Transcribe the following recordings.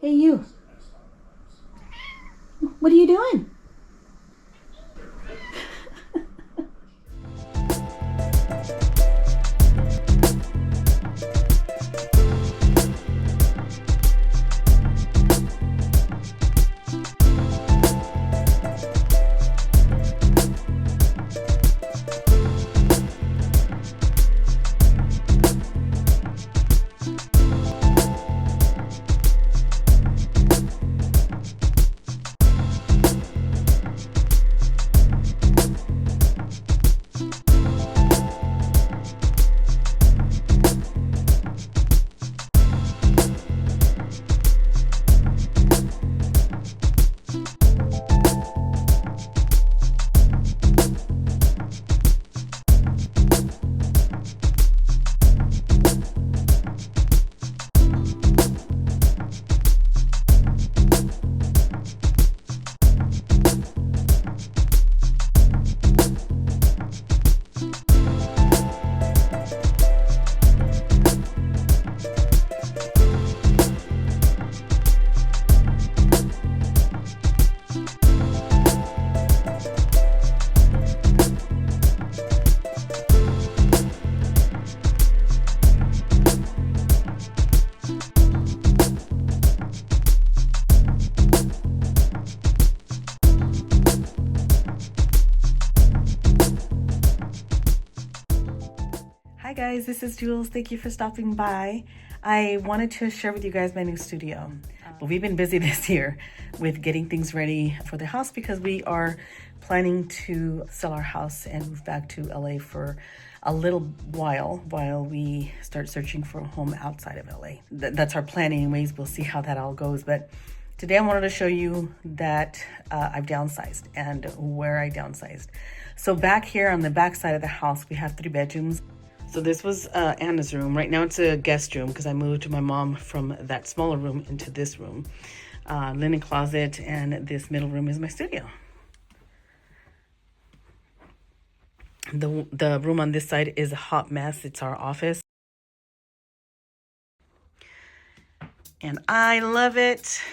Hey, you. What are you doing? Hi guys, this is Jules. Thank you for stopping by. I wanted to share with you guys my new studio. But we've been busy this year with getting things ready for the house because we are planning to sell our house and move back to LA for a little while we start searching for a home outside of LA. That's our plan anyways. We'll see how that all goes. But today I wanted to show you that I've downsized and where I downsized. So back here on the back side of the house, we have 3 bedrooms. So this was Anna's room. Right now it's a guest room because I moved my mom from that smaller room into this room. Linen closet, and this middle room is my studio. The room on this side is a hot mess. It's our office. And I love it.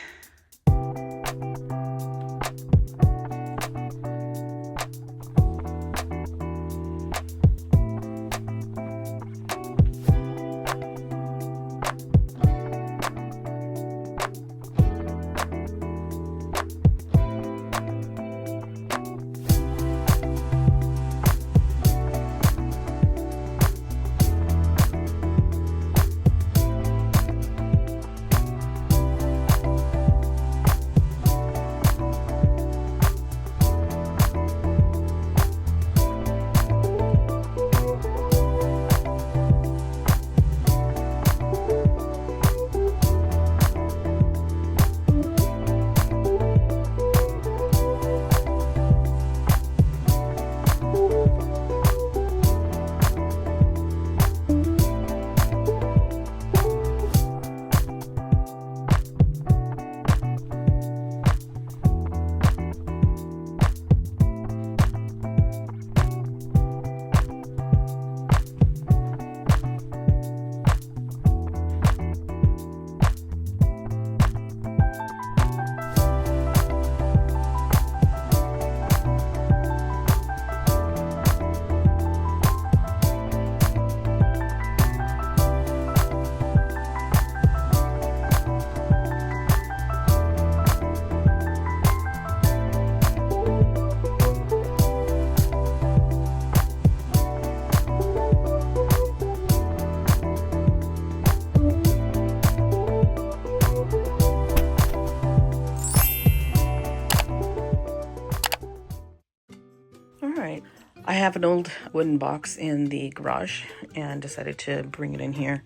I have an old wooden box in the garage and decided to bring it in here.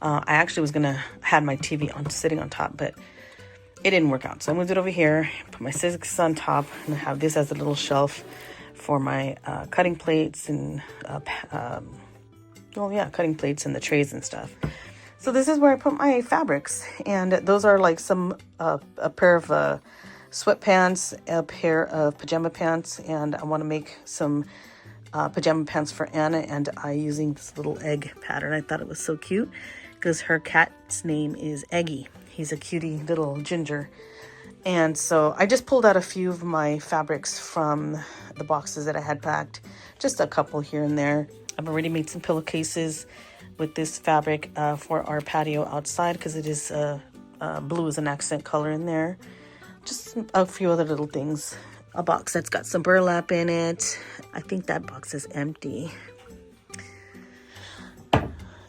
I actually was gonna have my TV sitting on top, but it didn't work out. So I moved it over here, put my scissors on top, and I have this as a little shelf for my cutting plates and cutting plates and the trays and stuff. So this is where I put my fabrics, and those are like a pair of sweatpants, a pair of pajama pants, and I want to make some pajama pants for Anna, and I using this little egg pattern. I thought it was so cute because her cat's name is Eggy. He's a cutie little ginger. And so I just pulled out a few of my fabrics from the boxes that I had packed, just a couple here and there. I've already made some pillowcases with this fabric for our patio outside, because it is blue as an accent color in there. Just a few other little things. A box that's got some burlap in it. I think that box is empty.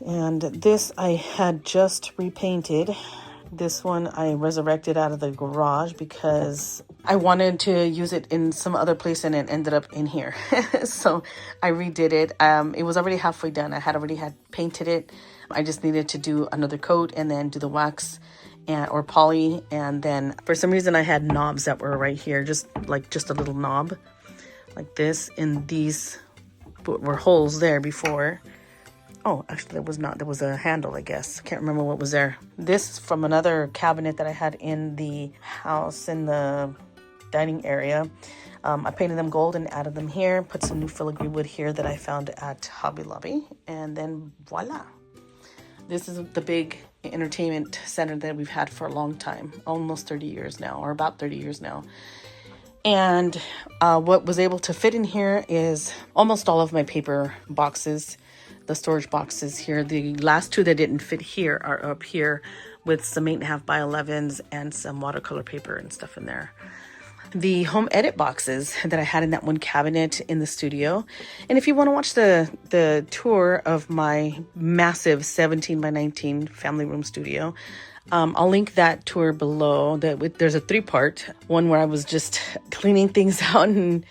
And this I had just repainted. This one I resurrected out of the garage because I wanted to use it in some other place, and it ended up in here. So I redid it. It was already halfway done. I had already painted it. I just needed to do another coat and then do the wax or poly. And then for some reason I had knobs that were right here, just a little knob like this, and these were holes there before. Oh, actually, there was not. There was a handle, I guess. Can't remember what was there. This is from another cabinet that I had in the house, in the dining area. I painted them gold and added them here. Put some new filigree wood here that I found at Hobby Lobby. And then voila. This is the big entertainment center that we've had for a long time. Almost 30 years now, or about 30 years now. And what was able to fit in here is almost all of my paper boxes. The storage boxes here. The last two that didn't fit here are up here with some 8.5 by 11s and some watercolor paper and stuff in there. The home edit boxes that I had in that one cabinet in the studio. And if you want to watch the tour of my massive 17 by 19 family room studio, I'll link that tour below. There's a 3-part, one where I was just cleaning things out and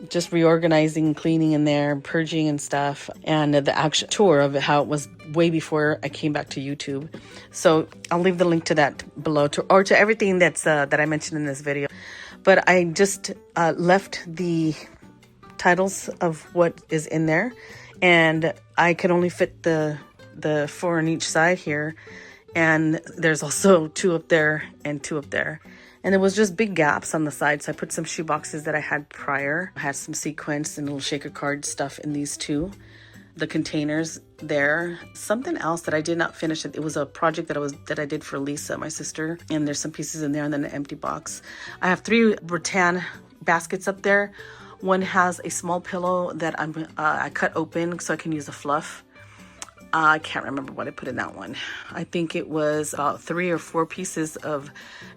just reorganizing, cleaning in there, purging and stuff, and the actual tour of how it was way before I came back to YouTube. So I'll leave the link to that below, or to everything that I mentioned in this video. But I just left the titles of what is in there, and I could only fit the 4 on each side here, and there's also 2 up there and 2 up there. And there was just big gaps on the side. So I put some shoe boxes that I had prior. I had some sequins and little shaker card stuff in these 2. The containers there. Something else that I did not finish. It was a project that I did for Lisa, my sister. And there's some pieces in there, and then an empty box. I have 3 rattan baskets up there. One has a small pillow that I cut open so I can use the fluff. I can't remember what I put in that one. I think it was about 3 or 4 pieces of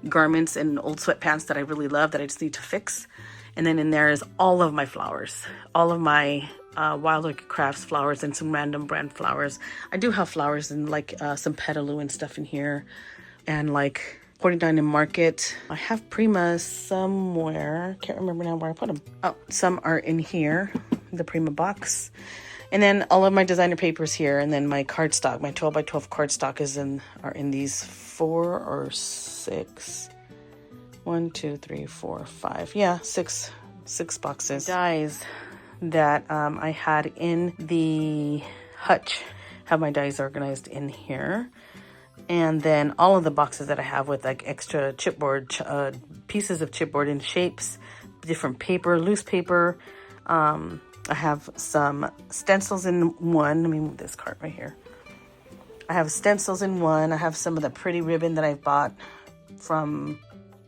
garments and old sweatpants that I really love that I just need to fix. And then in there is all of my flowers, all of my Wild Orchid Crafts flowers and some random brand flowers. I do have flowers and some petaloo and stuff in here, and 49 in Market. I have Prima somewhere. Can't remember now where I put them. Oh, some are in here, the Prima box. And then all of my designer papers here, and then my cardstock, my 12 by 12 cardstock are in these 4 or 6. 1, 2, 3, 4, 5. Yeah, six boxes. Dies that I had in the hutch. Have my dies organized in here. And then all of the boxes that I have with extra chipboard, pieces of chipboard in shapes, different paper, loose paper. I have some stencils in one. Let me move this cart right here. I have stencils in one. I have some of the pretty ribbon that I bought from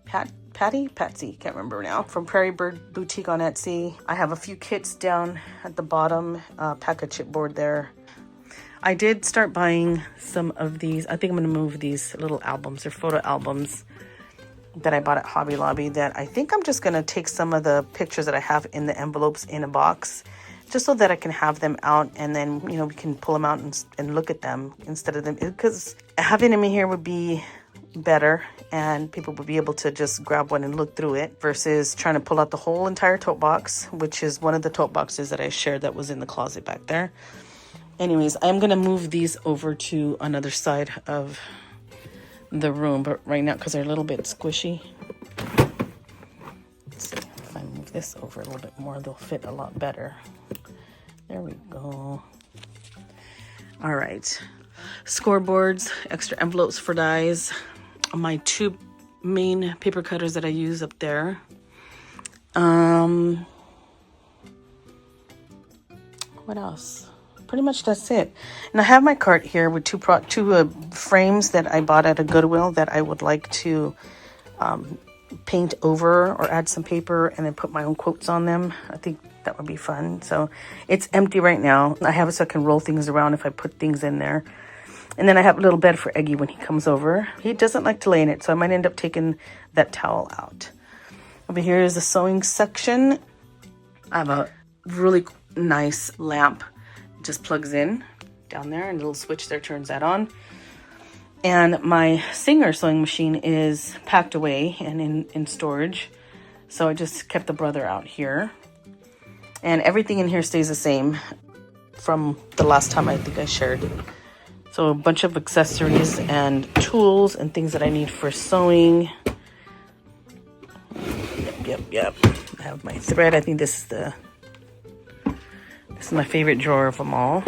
Patsy, can't remember now, from Prairie Bird Boutique on Etsy. I have a few kits down at the bottom, pack of chipboard there. I did start buying some of these. I think I'm going to move these little albums or photo albums that I bought at Hobby Lobby, that I think I'm just going to take some of the pictures that I have in the envelopes in a box, just so that I can have them out, and then, we can pull them out and look at them instead of them, because having them in here would be better, and people would be able to just grab one and look through it versus trying to pull out the whole entire tote box, which is one of the tote boxes that I shared that was in the closet back there. Anyways, I'm going to move these over to another side of the room, but right now, because they're a little bit squishy, let's see if I move this over a little bit more, they'll fit a lot better. There we go. All right, scoreboards, extra envelopes for dies, my 2 main paper cutters that I use up there. What else? pretty much that's it. And I have my cart here with two frames that I bought at a Goodwill that I would like to paint over or add some paper and then put my own quotes on them. I think that would be fun. So it's empty right now. I have it so I can roll things around if I put things in there. And then I have a little bed for Eggie when he comes over. He doesn't like to lay in it, so I might end up taking that towel out. Over here is the sewing section. I have a really nice lamp. It just plugs in down there, and a little switch there turns that on. And my Singer sewing machine is packed away and in storage. So I just kept the brother out here. And everything in here stays the same from the last time I think I shared it. So a bunch of accessories and tools and things that I need for sewing. Yep. I have my thread. I think this is my favorite drawer of them all.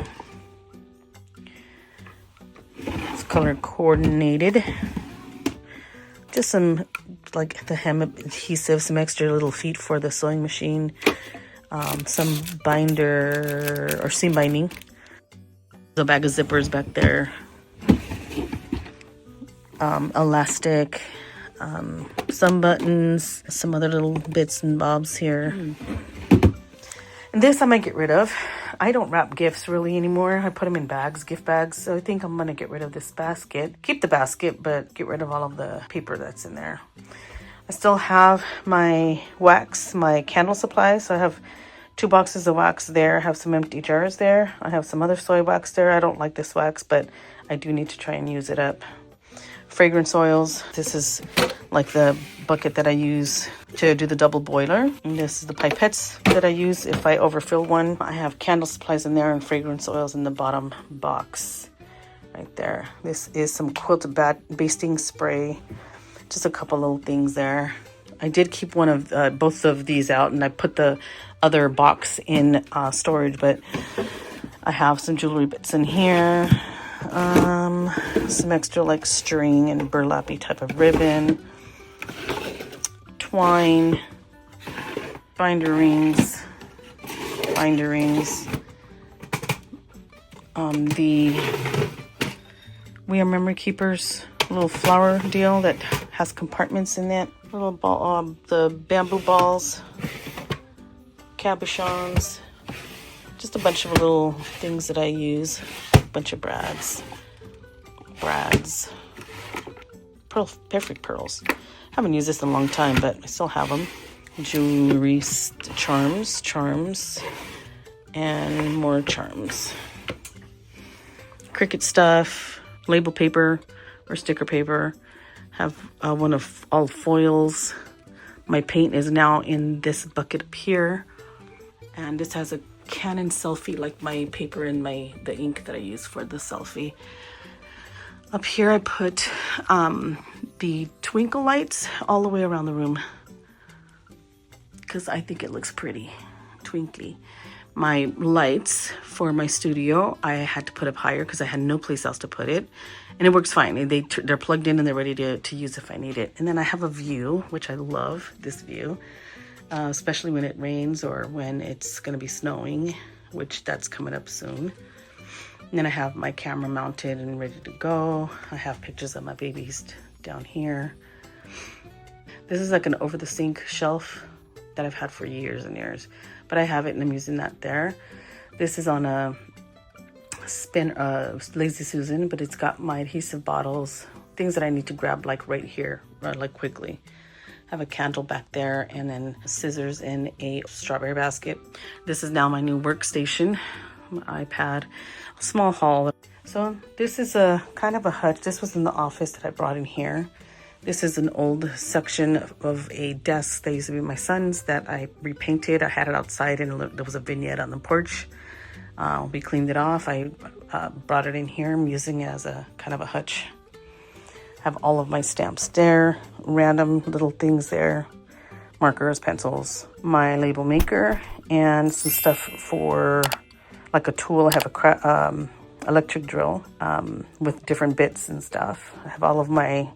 It's color coordinated. Just some like the hem adhesive, some extra little feet for the sewing machine. Some binder or seam binding. A bag of zippers back there. Elastic. Some buttons. Some other little bits and bobs here. And this I might get rid of. I don't wrap gifts really anymore. I put them in bags, gift bags. So I think I'm going to get rid of this basket. Keep the basket, but get rid of all of the paper that's in there. I still have my wax, my candle supply. So I have 2 boxes of wax there. I have some empty jars there. I have some other soy wax there. I don't like this wax, but I do need to try and use it up. Fragrance oils. This is like the bucket that I use to do the double boiler. And this is the pipettes that I use if I overfill one. I have candle supplies in there and fragrance oils in the bottom box right there. This is some quilt basting spray. Just a couple little things there. I did keep one of both of these out, and I put the other box in storage, but I have some jewelry bits in here. Some extra like string and burlappy type of ribbon, twine, binder rings, the We Are Memory Keepers little flower deal that has compartments in it, little ball, the bamboo balls, cabochons, just a bunch of little things that I use. Bunch of brads, perfect pearls. Haven't used this in a long time, but I still have them. Jewelry, charms, and more charms. Cricut stuff, label paper or sticker paper. Have one of all foils. My paint is now in this bucket up here, and this has a Canon selfie, like my paper and the ink that I use for the selfie. Up here I put the twinkle lights all the way around the room because I think it looks pretty twinkly. My lights for my studio I had to put up higher because I had no place else to put it, and it works fine. They're plugged in and they're ready to use if I need it. And then I have a view, which I love this view. Especially when it rains or when it's going to be snowing, which that's coming up soon. And then I have my camera mounted and ready to go. I have pictures of my babies down here. This is like an over the sink shelf that I've had for years and years, but I have it and I'm using that there. This is on a Lazy Susan, but it's got my adhesive bottles, things that I need to grab like right here, like quickly. I have a candle back there and then scissors in a strawberry basket. This is now my new workstation, my iPad, a small haul. So this is a kind of a hutch. This was in the office that I brought in here. This is an old section of a desk that used to be my son's that I repainted. I had it outside and there was a vignette on the porch. We cleaned it off. I brought it in here. I'm using it as a kind of a hutch. Have all of my stamps there, random little things there, markers, pencils, my label maker, and some stuff for like a tool. I have a electric drill with different bits and stuff. I have all of my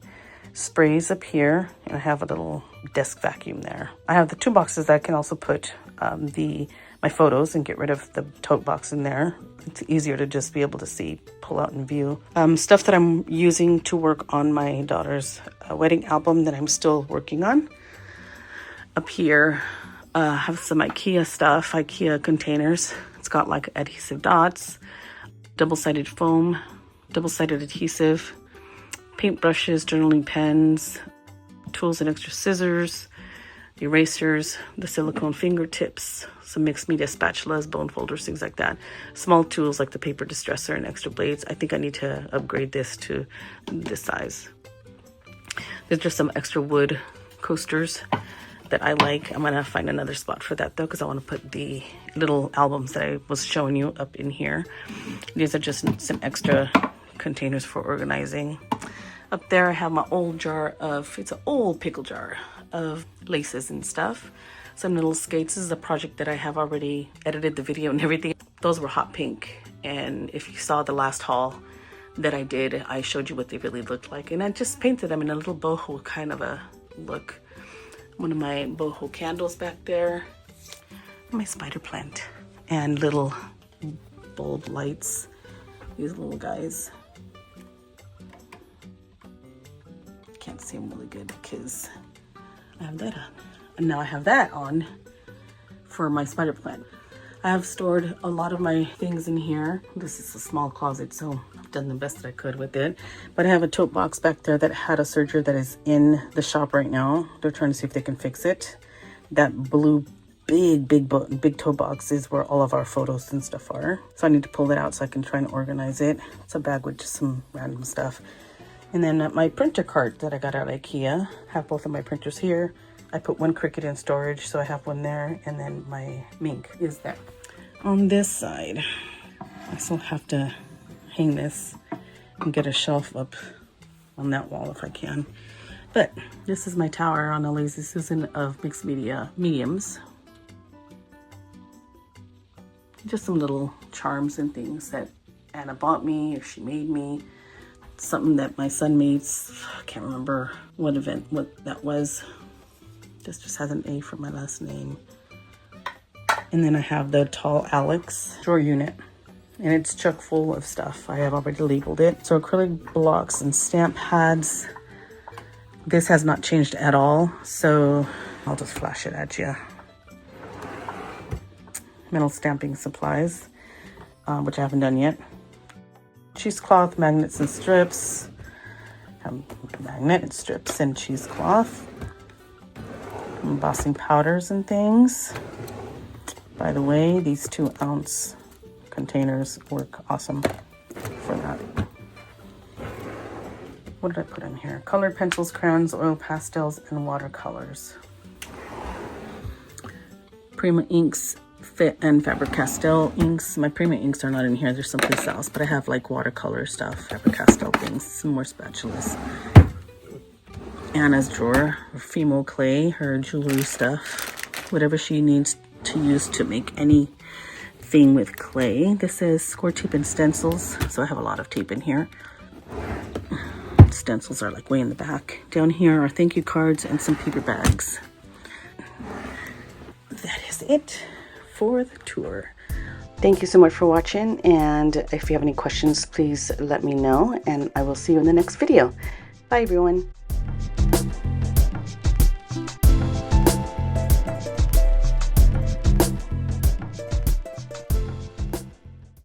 sprays up here, and I have a little desk vacuum there. I have the 2 boxes that I can also put my photos and get rid of the tote box in there. It's easier to just be able to see, pull out and view. Stuff that I'm using to work on my daughter's wedding album that I'm still working on. Up here, I have some IKEA stuff, IKEA containers. It's got like adhesive dots, double-sided foam, double-sided adhesive, paintbrushes, journaling pens, tools and extra scissors, erasers, the silicone fingertips, some mixed media spatulas, bone folders, things like that. Small tools like the paper distresser and extra blades. I think I need to upgrade this to this size. There's just some extra wood coasters that I like. I'm gonna find another spot for that though, because I want to put the little albums that I was showing you up in here. These are just some extra containers for organizing. Up there I have my old jar of, it's an old pickle jar of laces and stuff. Some little skates. This is a project that I have already edited the video and everything. Those were hot pink, and if you saw the last haul that I did, I showed you what they really looked like, and I just painted them in a little boho kind of a look. One of my boho candles back there, my spider plant, and little bulb lights, these little guys. Can't see them really good because I have that on. And now I have that on for my spider plant. I have stored a lot of my things in here. This is a small closet, so I've done the best that I could with it. But I have a tote box back there that had a serger that is in the shop right now. They're trying to see if they can fix it. That blue big tote box is where all of our photos and stuff are. So I need to pull it out so I can try and organize it. It's a bag with just some random stuff. And then my printer cart that I got out of IKEA. I have both of my printers here. I put one Cricut in storage, so I have one there, and then my Mink is there. On this side, I still have to hang this and get a shelf up on that wall if I can. But this is my tower on a Lazy Susan of mixed media mediums. Just some little charms and things that Anna bought me or she made me. Something that my son made, I can't remember what event, what that was. This just has an A for my last name. And then I have the tall Alex drawer unit, and it's chock full of stuff. I have already labeled it. So acrylic blocks and stamp pads. This has not changed at all, so I'll just flash it at you. Metal stamping supplies, which I haven't done yet. Cheesecloth, magnets and strips. Magnet strips and cheesecloth. Embossing powders and things. By the way, these 2-ounce containers work awesome for that. What did I put in here? Colored pencils, crayons, oil pastels, and watercolors. Prima inks, Fit and Faber-Castell inks. My Prima inks are not in here, they're someplace else, but I have like watercolor stuff, Faber-Castell things, some more spatulas. Anna's drawer, her Fimo clay, her jewelry stuff, whatever she needs to use to make anything with clay. This is score tape and stencils, so I have a lot of tape in here. Stencils are like way in the back. Down here are thank you cards and some paper bags. That is it for the tour. Thank you so much for watching, and if you have any questions, please let me know, and I will see you in the next video. Bye everyone.